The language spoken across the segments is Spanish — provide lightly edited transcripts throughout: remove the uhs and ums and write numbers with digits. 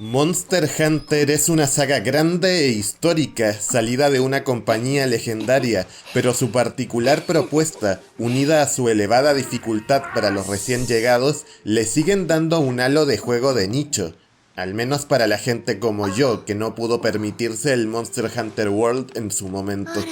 Monster Hunter es una saga grande e histórica, salida de una compañía legendaria, pero su particular propuesta, unida a su elevada dificultad para los recién llegados, le siguen dando un halo de juego de nicho. Al menos para la gente como yo, que no pudo permitirse el Monster Hunter World en su momento.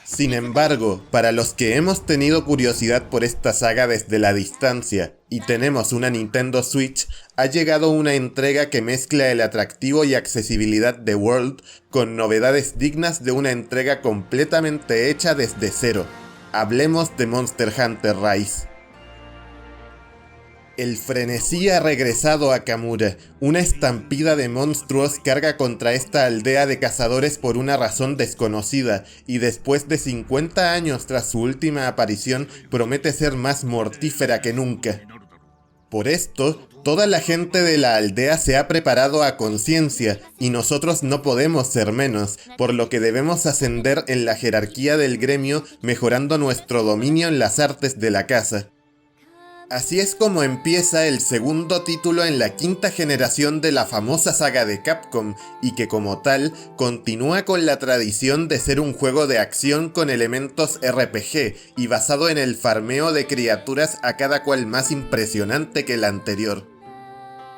Sin embargo, para los que hemos tenido curiosidad por esta saga desde la distancia y tenemos una Nintendo Switch, ha llegado una entrega que mezcla el atractivo y accesibilidad de World con novedades dignas de una entrega completamente hecha desde cero. Hablemos de Monster Hunter Rise. El frenesí ha regresado a Kamura. Una estampida de monstruos carga contra esta aldea de cazadores por una razón desconocida, y después de 50 años tras su última aparición, promete ser más mortífera que nunca. Por esto, toda la gente de la aldea se ha preparado a conciencia, y nosotros no podemos ser menos, por lo que debemos ascender en la jerarquía del gremio mejorando nuestro dominio en las artes de la caza. Así es como empieza el segundo título en la quinta generación de la famosa saga de Capcom, y que como tal, continúa con la tradición de ser un juego de acción con elementos RPG, y basado en el farmeo de criaturas a cada cual más impresionante que el anterior.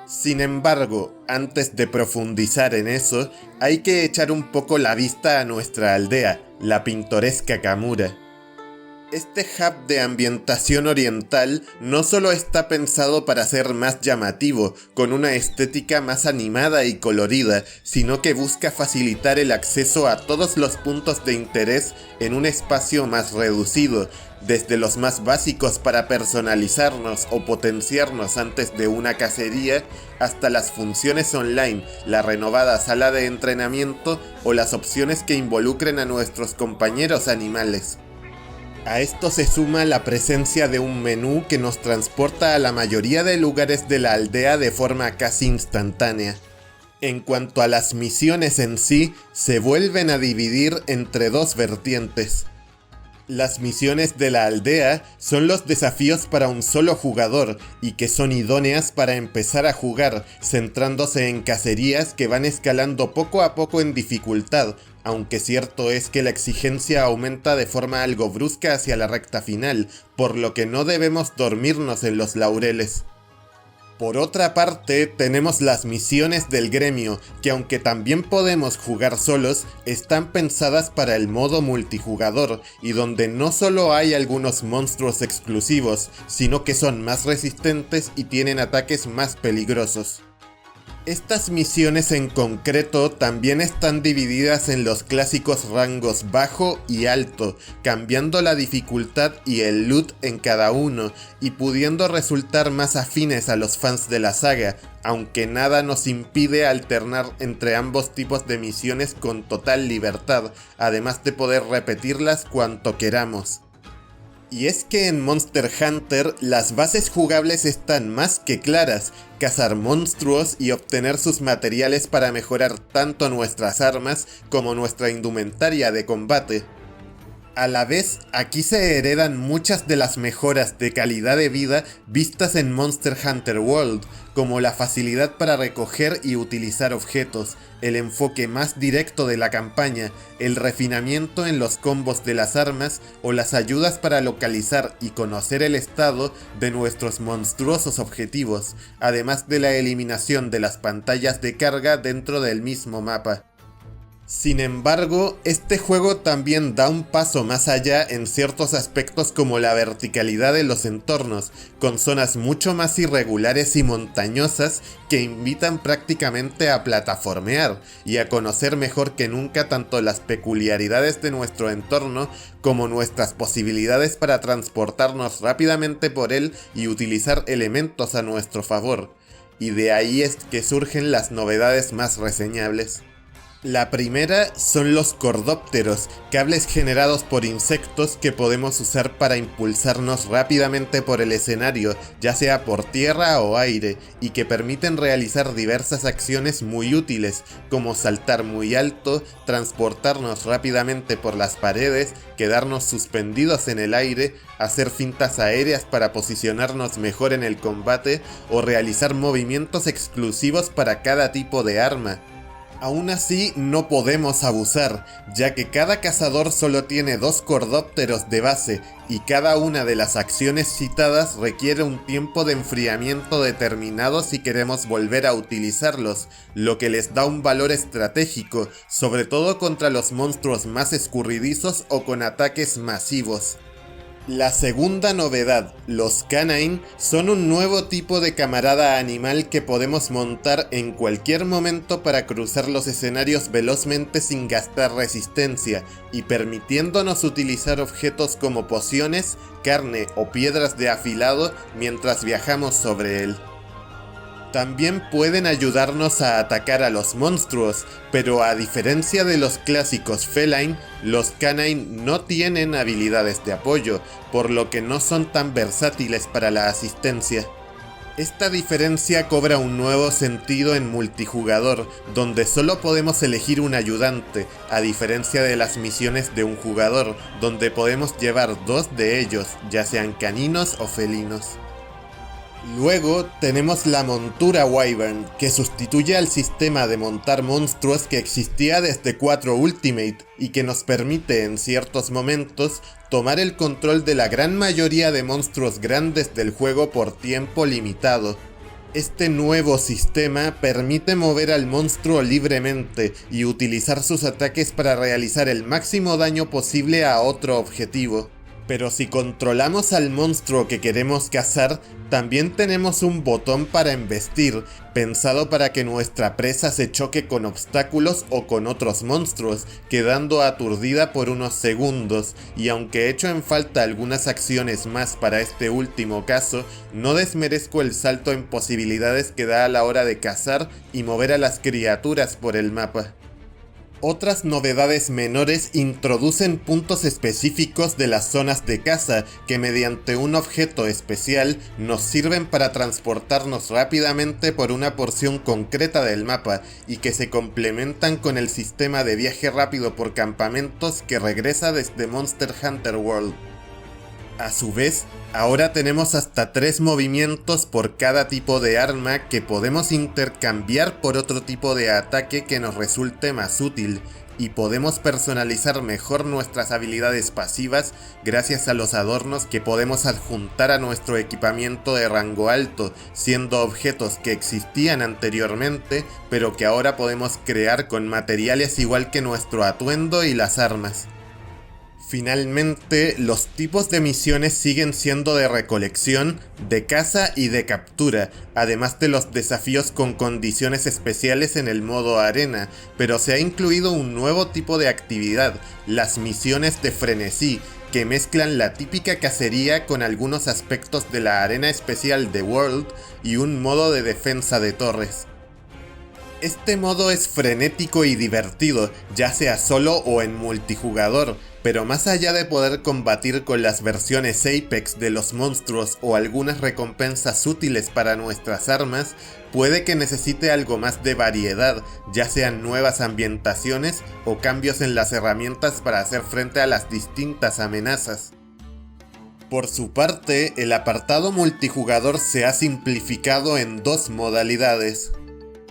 Sin embargo, antes de profundizar en eso, hay que echar un poco la vista a nuestra aldea, la pintoresca Kamura. Este hub de ambientación oriental no solo está pensado para ser más llamativo, con una estética más animada y colorida, sino que busca facilitar el acceso a todos los puntos de interés en un espacio más reducido, desde los más básicos para personalizarnos o potenciarnos antes de una cacería, hasta las funciones online, la renovada sala de entrenamiento o las opciones que involucren a nuestros compañeros animales. A esto se suma la presencia de un menú que nos transporta a la mayoría de lugares de la aldea de forma casi instantánea. En cuanto a las misiones en sí, se vuelven a dividir entre dos vertientes. Las misiones de la aldea son los desafíos para un solo jugador y que son idóneas para empezar a jugar, centrándose en cacerías que van escalando poco a poco en dificultad, aunque cierto es que la exigencia aumenta de forma algo brusca hacia la recta final, por lo que no debemos dormirnos en los laureles. Por otra parte, tenemos las misiones del gremio, que aunque también podemos jugar solos, están pensadas para el modo multijugador, y donde no solo hay algunos monstruos exclusivos, sino que son más resistentes y tienen ataques más peligrosos. Estas misiones en concreto también están divididas en los clásicos rangos bajo y alto, cambiando la dificultad y el loot en cada uno, y pudiendo resultar más afines a los fans de la saga, aunque nada nos impide alternar entre ambos tipos de misiones con total libertad, además de poder repetirlas cuanto queramos. Y es que en Monster Hunter las bases jugables están más que claras: cazar monstruos y obtener sus materiales para mejorar tanto nuestras armas como nuestra indumentaria de combate. A la vez, aquí se heredan muchas de las mejoras de calidad de vida vistas en Monster Hunter World, como la facilidad para recoger y utilizar objetos, el enfoque más directo de la campaña, el refinamiento en los combos de las armas o las ayudas para localizar y conocer el estado de nuestros monstruosos objetivos, además de la eliminación de las pantallas de carga dentro del mismo mapa. Sin embargo, este juego también da un paso más allá en ciertos aspectos como la verticalidad de los entornos, con zonas mucho más irregulares y montañosas que invitan prácticamente a plataformear y a conocer mejor que nunca tanto las peculiaridades de nuestro entorno como nuestras posibilidades para transportarnos rápidamente por él y utilizar elementos a nuestro favor. Y de ahí es que surgen las novedades más reseñables. La primera son los cordópteros, cables generados por insectos que podemos usar para impulsarnos rápidamente por el escenario, ya sea por tierra o aire, y que permiten realizar diversas acciones muy útiles, como saltar muy alto, transportarnos rápidamente por las paredes, quedarnos suspendidos en el aire, hacer fintas aéreas para posicionarnos mejor en el combate o realizar movimientos exclusivos para cada tipo de arma. Aún así, no podemos abusar, ya que cada cazador solo tiene 2 cordópteros de base y cada una de las acciones citadas requiere un tiempo de enfriamiento determinado si queremos volver a utilizarlos, lo que les da un valor estratégico, sobre todo contra los monstruos más escurridizos o con ataques masivos. La segunda novedad, los Canine, son un nuevo tipo de camarada animal que podemos montar en cualquier momento para cruzar los escenarios velozmente sin gastar resistencia y permitiéndonos utilizar objetos como pociones, carne o piedras de afilado mientras viajamos sobre él. También pueden ayudarnos a atacar a los monstruos, pero a diferencia de los clásicos Feline, los Canine no tienen habilidades de apoyo, por lo que no son tan versátiles para la asistencia. Esta diferencia cobra un nuevo sentido en multijugador, donde solo podemos elegir un ayudante, a diferencia de las misiones de un jugador, donde podemos llevar 2 de ellos, ya sean caninos o felinos. Luego tenemos la montura Wyvern, que sustituye al sistema de montar monstruos que existía desde 4 Ultimate y que nos permite en ciertos momentos tomar el control de la gran mayoría de monstruos grandes del juego por tiempo limitado. Este nuevo sistema permite mover al monstruo libremente y utilizar sus ataques para realizar el máximo daño posible a otro objetivo. Pero si controlamos al monstruo que queremos cazar, también tenemos un botón para embestir, pensado para que nuestra presa se choque con obstáculos o con otros monstruos, quedando aturdida por unos segundos, y aunque echo en falta algunas acciones más para este último caso, no desmerezco el salto en posibilidades que da a la hora de cazar y mover a las criaturas por el mapa. Otras novedades menores introducen puntos específicos de las zonas de caza que mediante un objeto especial nos sirven para transportarnos rápidamente por una porción concreta del mapa y que se complementan con el sistema de viaje rápido por campamentos que regresa desde Monster Hunter World. A su vez, ahora tenemos hasta 3 movimientos por cada tipo de arma que podemos intercambiar por otro tipo de ataque que nos resulte más útil, y podemos personalizar mejor nuestras habilidades pasivas gracias a los adornos que podemos adjuntar a nuestro equipamiento de rango alto, siendo objetos que existían anteriormente, pero que ahora podemos crear con materiales igual que nuestro atuendo y las armas. Finalmente, los tipos de misiones siguen siendo de recolección, de caza y de captura, además de los desafíos con condiciones especiales en el modo arena, pero se ha incluido un nuevo tipo de actividad, las misiones de frenesí, que mezclan la típica cacería con algunos aspectos de la arena especial de World y un modo de defensa de torres. Este modo es frenético y divertido, ya sea solo o en multijugador, pero más allá de poder combatir con las versiones Apex de los monstruos o algunas recompensas útiles para nuestras armas, puede que necesite algo más de variedad, ya sean nuevas ambientaciones o cambios en las herramientas para hacer frente a las distintas amenazas. Por su parte, el apartado multijugador se ha simplificado en 2 modalidades.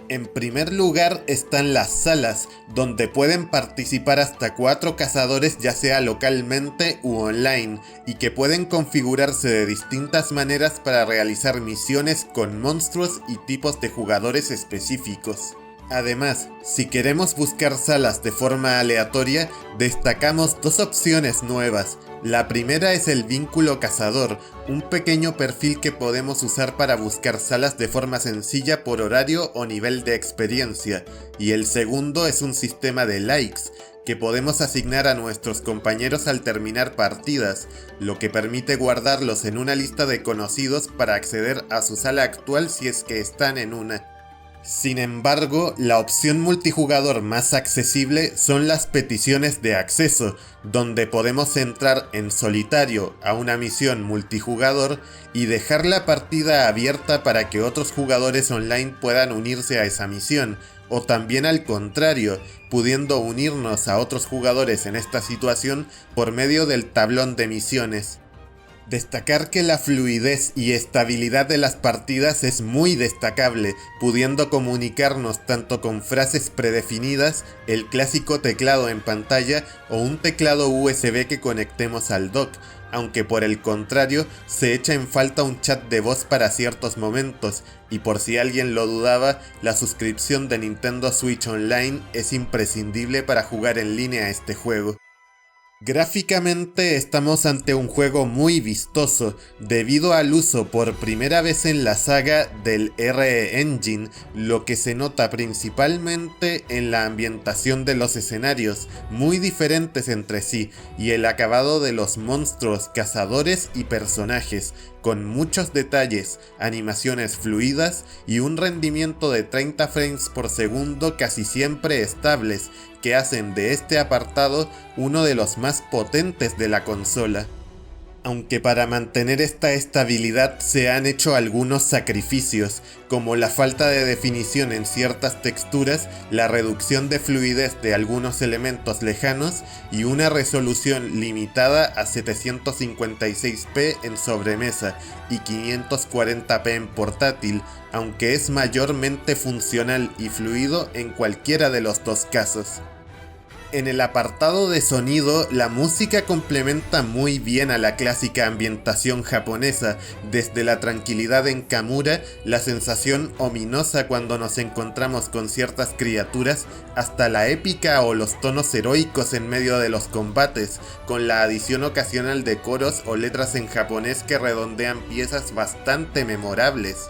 En primer lugar están las salas, donde pueden participar hasta 4 cazadores ya sea localmente u online, y que pueden configurarse de distintas maneras para realizar misiones con monstruos y tipos de jugadores específicos. Además, si queremos buscar salas de forma aleatoria, destacamos 2 opciones nuevas. La primera es el vínculo cazador, un pequeño perfil que podemos usar para buscar salas de forma sencilla por horario o nivel de experiencia, y el segundo es un sistema de likes, que podemos asignar a nuestros compañeros al terminar partidas, lo que permite guardarlos en una lista de conocidos para acceder a su sala actual si es que están en una. Sin embargo, la opción multijugador más accesible son las peticiones de acceso, donde podemos entrar en solitario a una misión multijugador y dejar la partida abierta para que otros jugadores online puedan unirse a esa misión, o también al contrario, pudiendo unirnos a otros jugadores en esta situación por medio del tablón de misiones. Destacar que la fluidez y estabilidad de las partidas es muy destacable, pudiendo comunicarnos tanto con frases predefinidas, el clásico teclado en pantalla o un teclado USB que conectemos al dock, aunque por el contrario se echa en falta un chat de voz para ciertos momentos, y por si alguien lo dudaba, la suscripción de Nintendo Switch Online es imprescindible para jugar en línea este juego. Gráficamente estamos ante un juego muy vistoso, debido al uso por primera vez en la saga del RE Engine, lo que se nota principalmente en la ambientación de los escenarios, muy diferentes entre sí, y el acabado de los monstruos, cazadores y personajes, con muchos detalles, animaciones fluidas y un rendimiento de 30 frames por segundo casi siempre estables, que hacen de este apartado uno de los más potentes de la consola. Aunque para mantener esta estabilidad se han hecho algunos sacrificios, como la falta de definición en ciertas texturas, la reducción de fluidez de algunos elementos lejanos y una resolución limitada a 756p en sobremesa y 540p en portátil, aunque es mayormente funcional y fluido en cualquiera de los dos casos. En el apartado de sonido, la música complementa muy bien a la clásica ambientación japonesa, desde la tranquilidad en Kamura, la sensación ominosa cuando nos encontramos con ciertas criaturas, hasta la épica o los tonos heroicos en medio de los combates, con la adición ocasional de coros o letras en japonés que redondean piezas bastante memorables.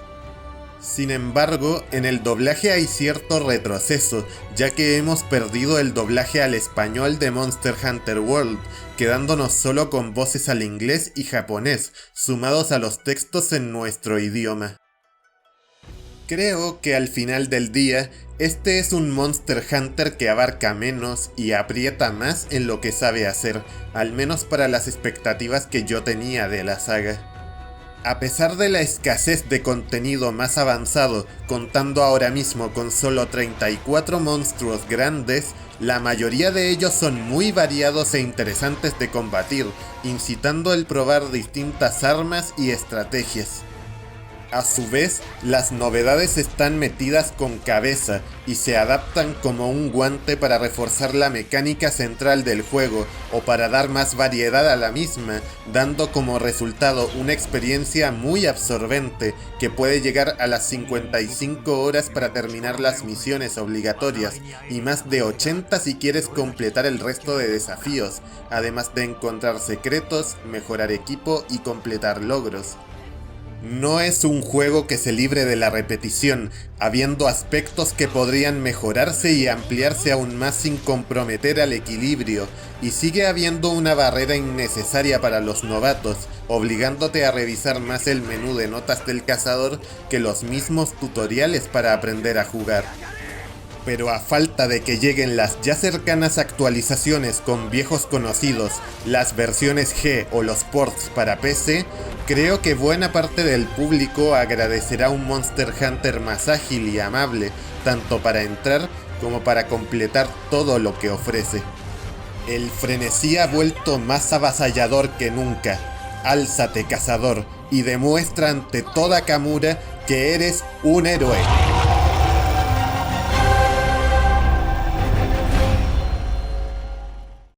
Sin embargo, en el doblaje hay cierto retroceso, ya que hemos perdido el doblaje al español de Monster Hunter World, quedándonos solo con voces al inglés y japonés, sumados a los textos en nuestro idioma. Creo que al final del día, este es un Monster Hunter que abarca menos y aprieta más en lo que sabe hacer, al menos para las expectativas que yo tenía de la saga. A pesar de la escasez de contenido más avanzado, contando ahora mismo con solo 34 monstruos grandes, la mayoría de ellos son muy variados e interesantes de combatir, incitando el probar distintas armas y estrategias. A su vez, las novedades están metidas con cabeza y se adaptan como un guante para reforzar la mecánica central del juego o para dar más variedad a la misma, dando como resultado una experiencia muy absorbente que puede llegar a las 55 horas para terminar las misiones obligatorias y más de 80 si quieres completar el resto de desafíos, además de encontrar secretos, mejorar equipo y completar logros. No es un juego que se libre de la repetición, habiendo aspectos que podrían mejorarse y ampliarse aún más sin comprometer al equilibrio, y sigue habiendo una barrera innecesaria para los novatos, obligándote a revisar más el menú de notas del cazador que los mismos tutoriales para aprender a jugar. Pero a falta de que lleguen las ya cercanas actualizaciones con viejos conocidos, las versiones G o los ports para PC, creo que buena parte del público agradecerá un Monster Hunter más ágil y amable, tanto para entrar como para completar todo lo que ofrece. El frenesí ha vuelto más avasallador que nunca. Álzate, cazador, y demuestra ante toda Kamura que eres un héroe.